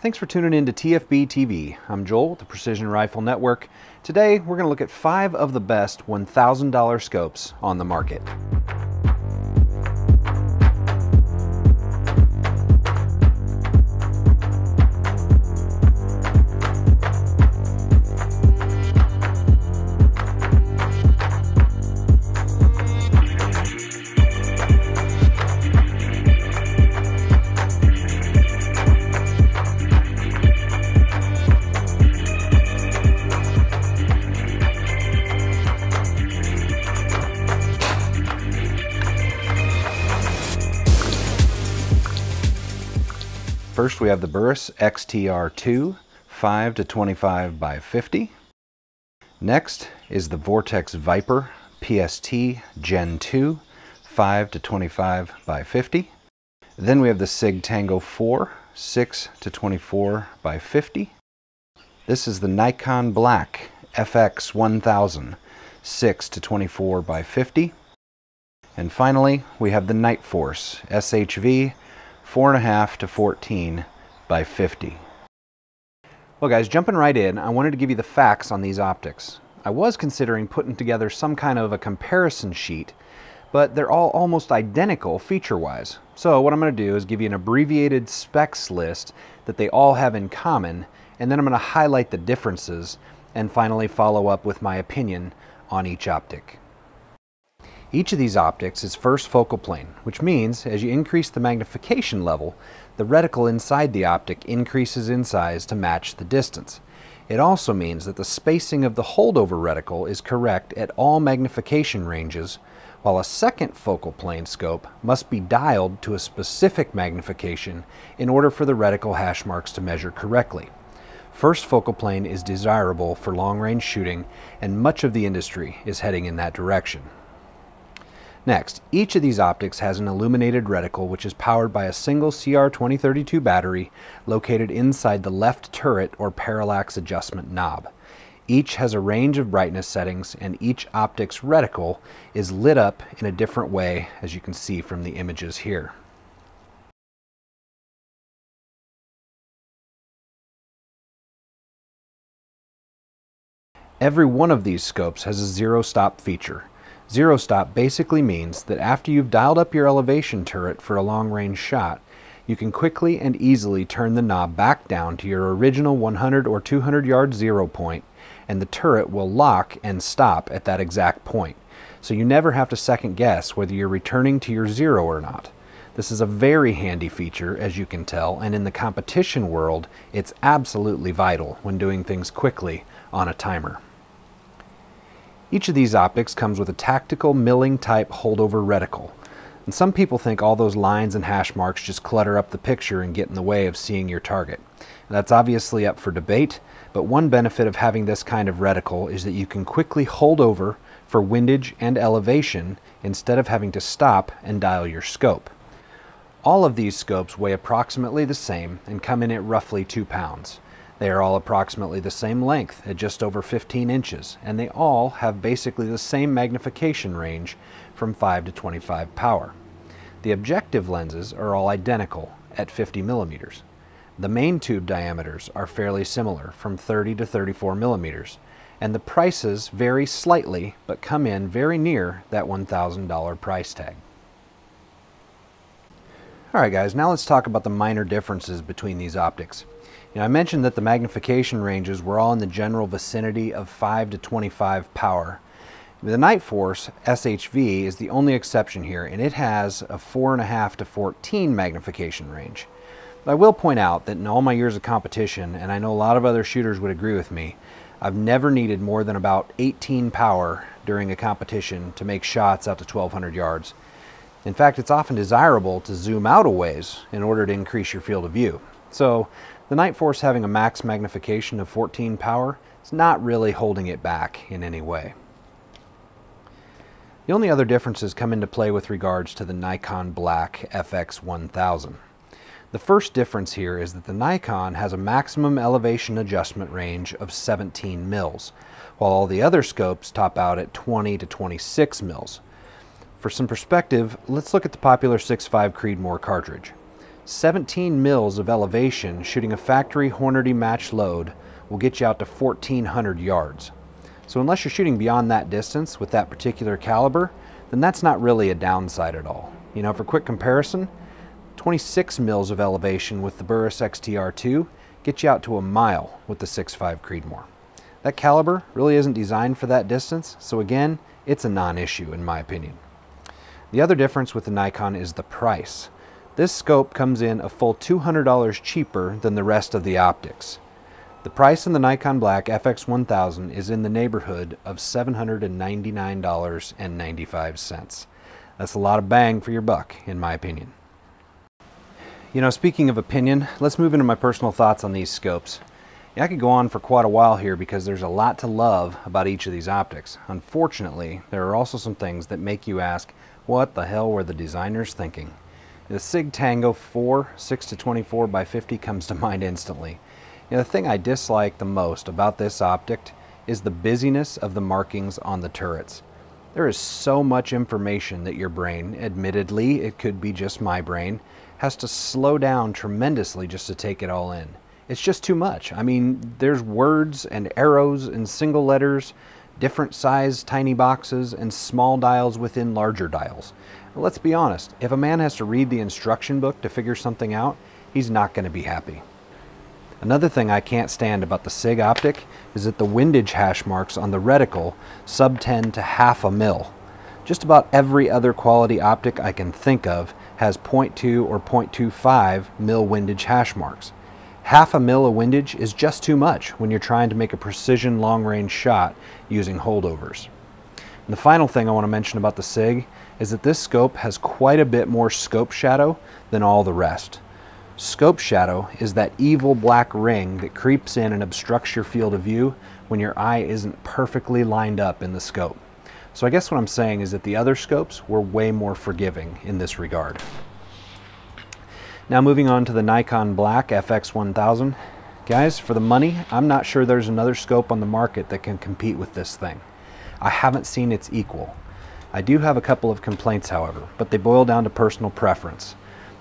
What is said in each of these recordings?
thanks for tuning in to TFBTV. I'm Joel with the Precision Rifle Network. Today we're going to look at 5 of the best $1,000 scopes on the market. First, we have the Burris XTR2 5 to 25 by 50. Next is the Vortex Viper PST Gen 2 5 to 25 by 50. Then we have the Sig Tango 4 6 to 24 by 50. This is the Nikon Black FX 1000 6 to 24 by 50. And finally, we have the Night Force SHV 4.5 to 14 by 50. Well guys, jumping right in, I wanted to give you the facts on these optics. I was considering putting together some kind of a comparison sheet, but they're all almost identical feature-wise. So what I'm going to do is give you an abbreviated specs list that they all have in common, and then I'm going to highlight the differences and finally follow up with my opinion on each optic. Each of these optics is first focal plane, which means as you increase the magnification level, the reticle inside the optic increases in size to match the distance. It also means that the spacing of the holdover reticle is correct at all magnification ranges, while a second focal plane scope must be dialed to a specific magnification in order for the reticle hash marks to measure correctly. First focal plane is desirable for long-range shooting, and much of the industry is heading in that direction. Next, each of these optics has an illuminated reticle which is powered by a single CR2032 battery located inside the left turret or parallax adjustment knob. Each has a range of brightness settings, and each optic's reticle is lit up in a different way, as you can see from the images here. Every one of these scopes has a zero stop feature. Zero stop basically means that after you've dialed up your elevation turret for a long-range shot, you can quickly and easily turn the knob back down to your original 100 or 200 yard zero point, and the turret will lock and stop at that exact point. So you never have to second guess whether you're returning to your zero or not. This is a very handy feature, as you can tell, and in the competition world, it's absolutely vital when doing things quickly on a timer. Each of these optics comes with a tactical milling type holdover reticle. And some people think all those lines and hash marks just clutter up the picture and get in the way of seeing your target. And that's obviously up for debate, but one benefit of having this kind of reticle is that you can quickly hold over for windage and elevation instead of having to stop and dial your scope. All of these scopes weigh approximately the same and come in at roughly 2 pounds. They are all approximately the same length at just over 15 inches, and they all have basically the same magnification range from 5 to 25 power. The objective lenses are all identical at 50 millimeters. The main tube diameters are fairly similar from 30 to 34 millimeters, and the prices vary slightly but come in very near that $1,000 price tag. Alright guys, now let's talk about the minor differences between these optics. I mentioned that the magnification ranges were all in the general vicinity of 5 to 25 power. The Night Force SHV is the only exception here, and it has a 4.5 to 14 magnification range. But I will point out that in all my years of competition, and I know a lot of other shooters would agree with me, I've never needed more than about 18 power during a competition to make shots out to 1,200 yards. In fact, it's often desirable to zoom out a ways in order to increase your field of view. So the Night Force having a max magnification of 14 power is not really holding it back in any way. The only other differences come into play with regards to the Nikon Black FX 1000. The first difference here is that the Nikon has a maximum elevation adjustment range of 17 mils, while all the other scopes top out at 20 to 26 mils. For some perspective, let's look at the popular 6.5 Creedmoor cartridge. 17 mils of elevation shooting a factory Hornady match load will get you out to 1,400 yards. So unless you're shooting beyond that distance with that particular caliber, then that's not really a downside at all. You know, for quick comparison, 26 mils of elevation with the Burris XTR2 gets you out to a mile with the 6.5 Creedmoor. That caliber really isn't designed for that distance, so again, it's a non-issue in my opinion. The other difference with the Nikon is the price. This scope comes in a full $200 cheaper than the rest of the optics. The price in the Nikon Black FX1000 is in the neighborhood of $799.95. That's a lot of bang for your buck, in my opinion. You know, speaking of opinion, let's move into my personal thoughts on these scopes. Yeah, I could go on for quite a while here because there's a lot to love about each of these optics. Unfortunately, there are also some things that make you ask, what the hell were the designers thinking? The Sig Tango 4 6-24 by 50 comes to mind instantly. You know, the thing I dislike the most about this optic is the busyness of the markings on the turrets. There is so much information that your brain, admittedly it could be just my brain, has to slow down tremendously just to take it all in. It's just too much. I mean, there's words and arrows and single letters, different size tiny boxes, and small dials within larger dials. Well, let's be honest, if a man has to read the instruction book to figure something out, he's not going to be happy. Another thing I can't stand about the Sig optic is that the windage hash marks on the reticle sub 10 to half a mil. Just about every other quality optic I can think of has 0.2 or 0.25 mil windage hash marks. Half a mil of windage is just too much when you're trying to make a precision long-range shot using holdovers. And the final thing I want to mention about the Sig is that this scope has quite a bit more scope shadow than all the rest. Scope shadow is that evil black ring that creeps in and obstructs your field of view when your eye isn't perfectly lined up in the scope. So I guess what I'm saying is that the other scopes were way more forgiving in this regard. Now moving on to the Nikon Black FX1000. Guys, for the money, I'm not sure there's another scope on the market that can compete with this thing. I haven't seen its equal. I do have a couple of complaints, however, but they boil down to personal preference.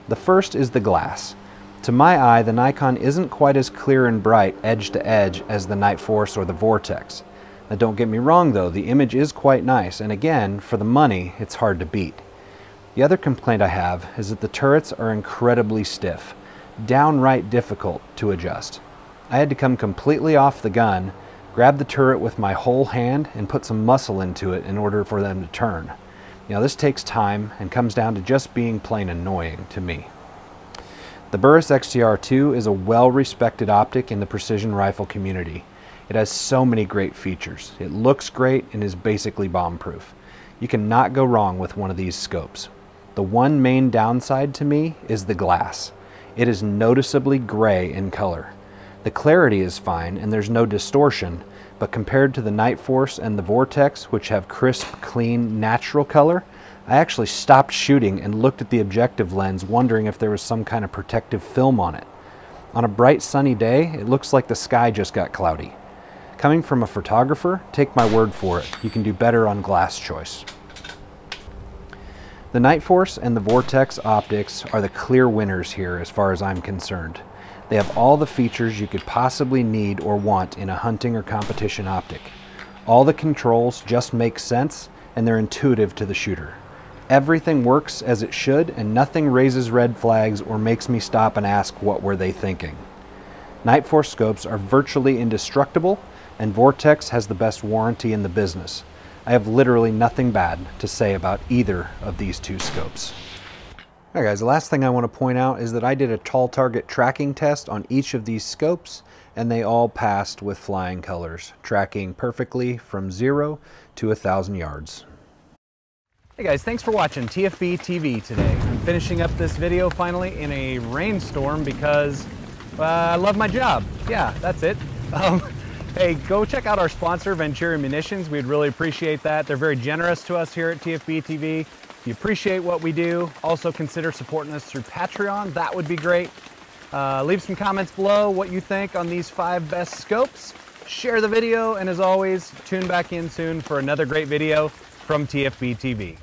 The first is the glass. To my eye, the Nikon isn't quite as clear and bright edge to edge as the Night Force or the Vortex. Now don't get me wrong though, the image is quite nice, and again, for the money, it's hard to beat. The other complaint I have is that the turrets are incredibly stiff, downright difficult to adjust. I had to come completely off the gun, grab the turret with my whole hand, and put some muscle into it in order for them to turn. You know, this takes time and comes down to just being plain annoying to me. The Burris XTR2 is a well-respected optic in the precision rifle community. It has so many great features. It looks great and is basically bomb-proof. You cannot go wrong with one of these scopes. The one main downside to me is the glass. It is noticeably gray in color. The clarity is fine and there's no distortion, but compared to the Night Force and the Vortex, which have crisp, clean, natural color, I actually stopped shooting and looked at the objective lens wondering if there was some kind of protective film on it. On a bright sunny day, it looks like the sky just got cloudy. Coming from a photographer, take my word for it, you can do better on glass choice. The Night Force and the Vortex optics are the clear winners here as far as I'm concerned. They have all the features you could possibly need or want in a hunting or competition optic. All the controls just make sense and they're intuitive to the shooter. Everything works as it should and nothing raises red flags or makes me stop and ask what were they thinking. Night Force scopes are virtually indestructible and Vortex has the best warranty in the business. I have literally nothing bad to say about either of these two scopes. Alright guys, the last thing I want to point out is that I did a tall target tracking test on each of these scopes and they all passed with flying colors, tracking perfectly from 0 to 1,000 yards. Hey guys, thanks for watching TFB TV today. I'm finishing up this video finally in a rainstorm because I love my job. Yeah, that's it. Hey, go check out our sponsor, Ventura Munitions. We'd really appreciate that. They're very generous to us here at TFB TV. If you appreciate what we do, also consider supporting us through Patreon. That would be great. Leave some comments below what you think on these 5 best scopes. Share the video, and as always, tune back in soon for another great video from TFB TV.